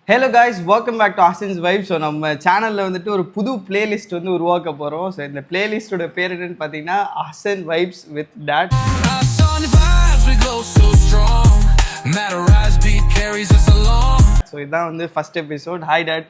Hello guys, welcome back to ஆசின்ஸ் vibes. So நம்ம சேனலில் வந்துட்டு ஒரு புது பிளேலிஸ்ட் வந்து உருவாக்க போகிறோம். ஸோ இந்த பிளேலிஸ்டோட பேர் என்னன்னு பார்த்தீங்கன்னா ஆசின் வைப்ஸ் வித் டாட். ஸோ இதுதான் வந்து first episode. Hi dad.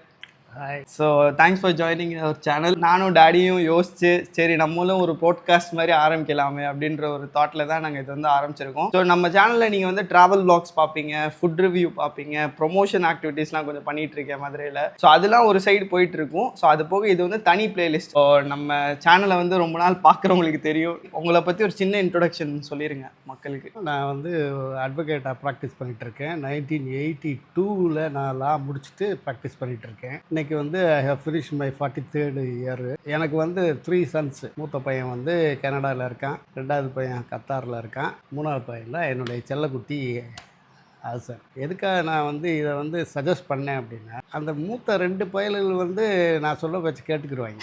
Hi. So thanks for joining our channel. நானும் டேடியும் யோசிச்சு சரி நம்மளும் ஒரு போட்காஸ்ட் மாதிரி ஆரம்பிக்கலாமே அப்படின்ற ஒரு தாட்டில் தான் நாங்கள் இது வந்து ஆரம்பிச்சிருக்கோம். ஸோ நம்ம சேனலில் நீங்கள் வந்து ட்ராவல் வ்ளாக்ஸ் பார்ப்பீங்க, ஃபுட் ரிவ்யூ பார்ப்பீங்க, ப்ரொமோஷன் ஆக்டிவிட்டீஸ்லாம் கொஞ்சம் பண்ணிட்டு இருக்கேன் மதுரையில். ஸோ அதெல்லாம் ஒரு சைடு போயிட்டு இருக்கும். ஸோ அது போக இது வந்து தனி பிளேலிஸ்ட். ஸோ நம்ம சேனலை வந்து ரொம்ப நாள் பார்க்குறவங்களுக்கு தெரியும். உங்களை பற்றி ஒரு சின்ன இன்ட்ரொடக்ஷன் சொல்லிடுங்க மக்களுக்கு. நான் வந்து அட்வொகேட்டாக ப்ராக்டிஸ் பண்ணிகிட்டு இருக்கேன். 1982 நான் லா முடிச்சுட்டு ப்ராக்டிஸ் பண்ணிகிட்டு இருக்கேன். இன்னைக்கு வந்து I have finish my 43rd year. எனக்கு வந்து 3 sons. மூத்த பையன் வந்து கனடாவில் இருக்கான், ரெண்டாவது பையன் கத்தாரில் இருக்கான், மூணாவது பையன் தான் என்னுடைய செல்லக்குட்டி ஆசன். எதுக்காக நான் வந்து இதை வந்து சஜஸ்ட் பண்ணேன் அப்படின்னா, அந்த மூத்த 2 பயல்கள் வந்து நான் சொல்ல வச்சு கேட்டுக்கிடுவாங்க.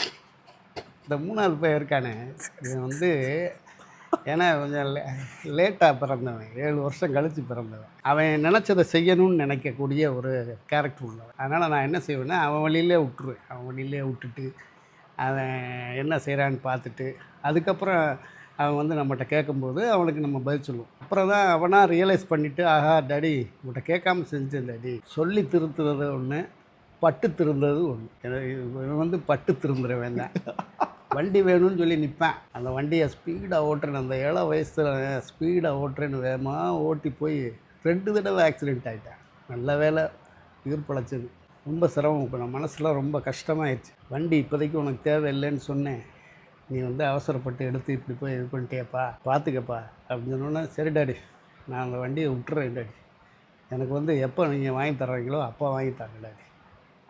இந்த மூணாவது பையன் இருக்கானே, இவன் வந்து ஏன்னா கொஞ்சம் லேட்டாக பிறந்தவன், 7 வருஷம் கழித்து பிறந்தவன். அவன் நினச்சதை செய்யணும்னு நினைக்கக்கூடிய ஒரு கேரக்டர் உள்ளவன். அதனால் நான் என்ன செய்வேன்னா, அவன் வழியிலே விட்டுருவேன். அவன் வழியிலே விட்டுட்டு அவன் என்ன செய்கிறான்னு பார்த்துட்டு அதுக்கப்புறம் அவன் வந்து நம்மகிட்ட கேட்கும்போது அவனுக்கு நம்ம பதில் சொல்லுவோம். அப்புறம் தான் அவனாக ரியலைஸ் பண்ணிவிட்டு, ஆஹா டாடி உங்கள்கிட்ட கேட்காம செஞ்சேன் டாடி. சொல்லி திருத்துறது ஒன்று, பட்டு திருந்தது ஒன்று. இவன் வந்து பட்டு திருந்துறவன் தான். வண்டி வேணும்னு சொல்லி நிற்பேன். அந்த வண்டியை ஸ்பீடாக ஓட்டுறேன்னு, அந்த 7 வயசில் ஸ்பீடாக ஓட்டுறேன்னு வேகமாக ஓட்டி போய் 2 தடவை ஆக்சிடெண்ட் ஆகிட்டேன். நல்ல வேலை உயிர் பிழைச்சது. ரொம்ப சிரமம். இப்போ நான் மனசுலாம் ரொம்ப கஷ்டமாயிடுச்சு. வண்டி இப்போதைக்கு உனக்கு தேவையில்லைன்னு சொன்னேன், நீ வந்து அவசரப்பட்டு எடுத்து இப்படி போய் இது பண்ணிட்டேப்பா, பார்த்துக்கப்பா அப்படின்னு சொன்னோன்னே, சரி டாடி நான் அந்த வண்டியை விட்டுறேன் டாடி, எனக்கு வந்து எப்போ நீங்கள் வாங்கி தர்றீங்களோ அப்போ வாங்கி தாங்க டாடி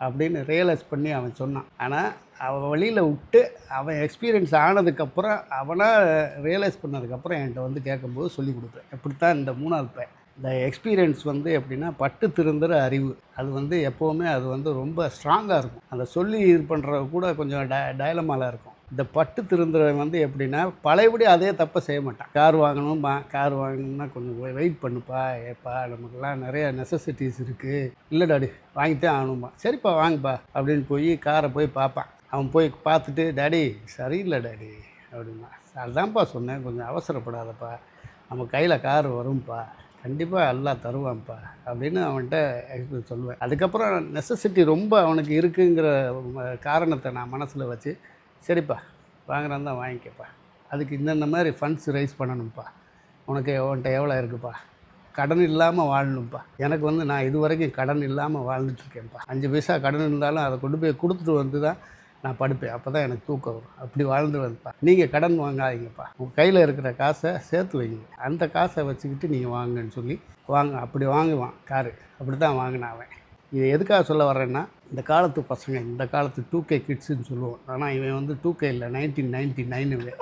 அப்படின்னு ரியலைஸ் பண்ணி அவன் சொன்னான். ஆனால் அவன் வழியில் விட்டு அவன் எக்ஸ்பீரியன்ஸ் ஆனதுக்கப்புறம், அவனாக ரியலைஸ் பண்ணதுக்கப்புறம் என்கிட்ட வந்து கேட்கும்போது சொல்லி கொடுப்பேன். எப்படித்தான் இந்த மூணாவது பையன் இந்த எக்ஸ்பீரியன்ஸ் வந்து எப்படின்னா, பட்டு திருந்துற அறிவு. அது வந்து எப்போவுமே அது வந்து ரொம்ப ஸ்ட்ராங்காக இருக்கும். அந்த சொல்லி இது பண்ணுறது கூட கொஞ்சம் டயலமாலாம் இருக்கும். இந்த பட்டு திருந்துறவன் வந்து எப்படின்னா, பழையபடி அதே தப்பை செய்ய மாட்டான். கார் வாங்கணும்னா கொஞ்சம் வெயிட் பண்ணுப்பா, ஏப்பா நமக்குலாம் நிறைய நெசசிட்டிஸ் இருக்குது, இல்லை டாடி வாங்கிட்டே ஆகணும்பா, சரிப்பா வாங்கப்பா அப்படின்னு போய் காரை போய் பார்ப்பான். அவன் போய் பார்த்துட்டு, டாடி சரியில்லை டாடி அப்படின்னா, அதுதான்ப்பா சொன்னேன், கொஞ்சம் அவசரப்படாதப்பா, நம்ம கையில் கார் வரும்ப்பா, கண்டிப்பாக எல்லாம் தருவான்ப்பா அப்படின்னு அவன்கிட்ட எக்ஸ்பிளைன் சொல்லுவேன். அதுக்கப்புறம் நெசசிட்டி ரொம்ப அவனுக்கு இருக்குங்கிற காரணத்தை நான் மனசில் வச்சு, சரிப்பா வாங்குறான் தான் வாங்கிக்கப்பா, அதுக்கு இந்த மாதிரி ஃபண்ட்ஸ் ரைஸ் பண்ணணும்ப்பா, உன்கிட்ட எவ்வளோ இருக்குப்பா, கடன் இல்லாமல் வாழணும்ப்பா. எனக்கு வந்து நான் இது வரைக்கும் கடன் இல்லாமல் வாழ்ந்துட்டுருக்கேன்ப்பா. 5 பைசா கடன் இருந்தாலும் அதை கொண்டு போய் கொடுத்துட்டு வந்து தான் நான் படுப்பேன். அப்போ தான் எனக்கு தூக்கம் வரும். அப்படி வாழ்ந்து வந்துப்பா. நீங்கள் கடன் வாங்காதீங்கப்பா, உங்கள் கையில் இருக்கிற காசை சேர்த்து வைங்க, அந்த காசை வச்சுக்கிட்டு நீங்கள் வாங்கன்னு சொல்லி அப்படி வாங்குவான் காரு. அப்படி தான் வாங்கினான் அவன். இது எதுக்காக சொல்ல வர்றேன்னா, இந்த காலத்து பசங்க, இந்த காலத்து 2K கிட்ஸுன்னு சொல்லுவோம். ஆனால் இவன் வந்து 2K இல்லை, 1999.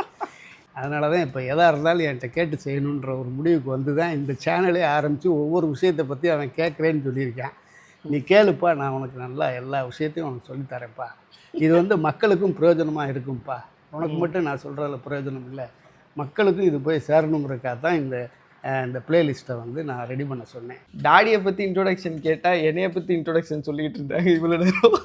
அதனால தான் இப்போ எதாக இருந்தாலும் என்கிட்ட கேட்டு செய்யணுன்ற ஒரு முடிவுக்கு வந்து தான் இந்த சேனலே ஆரம்பித்து ஒவ்வொரு விஷயத்தை பற்றி அவன் கேட்குறேன்னு சொல்லியிருக்கேன். நீ கேளுப்பா, நான் உனக்கு நல்லா எல்லா விஷயத்தையும் உனக்கு சொல்லித்தரேன்ப்பா, இது வந்து மக்களுக்கும் பிரயோஜனமாக இருக்கும்ப்பா, உனக்கு மட்டும் நான் சொல்கிறதில் பிரயோஜனம் இல்லை, மக்களுக்கும் இது போய் சேரணுங்கிறதுக்காக தான் இந்த பிளேலிஸ்ட்டை வந்து நான் ரெடி பண்ண சொன்னேன். டாடியை பற்றி இன்ட்ரோடக்ஷன் கேட்டால் என்னையை பற்றி இன்ட்ரோடக்ஷன் சொல்லிக்கிட்டு இருந்தாங்க இவ்வளோ நேரம்.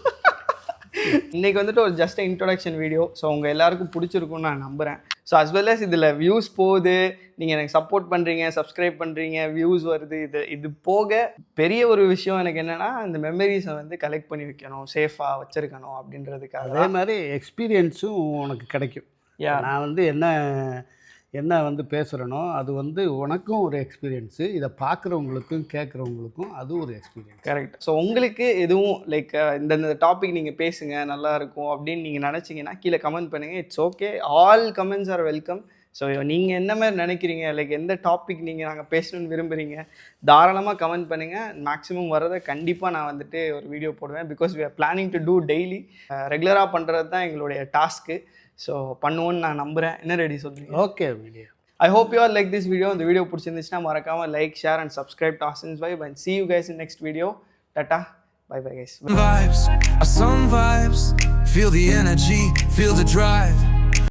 இன்றைக்கி வந்துட்டு ஒரு ஜஸ்ட் இன்ட்ரோடக்ஷன் வீடியோ. ஸோ உங்கள் எல்லாருக்கும் பிடிச்சிருக்குன்னு நான் நம்புகிறேன். ஸோ அஸ் வெல் அஸ் இதில் வியூஸ் போகுது, நீங்கள் எனக்கு சப்போர்ட் பண்ணுறீங்க, சப்ஸ்கிரைப் பண்ணுறீங்க, வியூஸ் வருது. இது போக பெரிய ஒரு விஷயம் எனக்கு என்னென்னா, இந்த மெமரிஸை வந்து கலெக்ட் பண்ணி வைக்கணும், சேஃபாக வச்சுருக்கணும் அப்படின்றதுக்காக. அதே மாதிரி எக்ஸ்பீரியன்ஸும் உனக்கு கிடைக்கும். நான் வந்து என்ன வந்து பேசுகிறேனோ அது வந்து உனக்கும் ஒரு எக்ஸ்பீரியன்ஸு, இதை பார்க்குறவங்களுக்கும் கேட்குறவங்களுக்கும் அது ஒரு எக்ஸ்பீரியன்ஸ். கரெக்ட். ஸோ உங்களுக்கு எதுவும் லைக் இந்த டாபிக் நீங்கள் பேசுங்க நல்லாயிருக்கும் அப்படின்னு நீங்கள் நினச்சிங்கன்னா கீழே கமெண்ட் பண்ணுங்கள். It's okay, all comments are welcome. So நீங்கள் என்ன மாதிரி நினைக்கிறீங்க, லைக் எந்த டாபிக் நீங்கள் நாங்கள் பேசணும்னு விரும்புகிறீங்க, தாராளமாக கமெண்ட் பண்ணுங்கள். மேக்ஸிமம் வரதை கண்டிப்பாக நான் வந்துட்டு ஒரு வீடியோ போடுவேன். Because we are planning to do daily. ரெகுலராக பண்ணுறது தான் எங்களுடைய டாஸ்க்கு. ஸோ பண்ணுவோன்னு நான் நம்புகிறேன். என்ன ரெடி சொல்கிறீங்க? Okay video. I hope you all like this video. இந்த வீடியோ பிடிச்சிருந்துச்சுன்னா மறக்காமல் like, share and subscribe to Asin's Vibe and see you guys in next video. Tata. Bye bye guys. Vibes, some vibes. Feel the energy, feel the drive.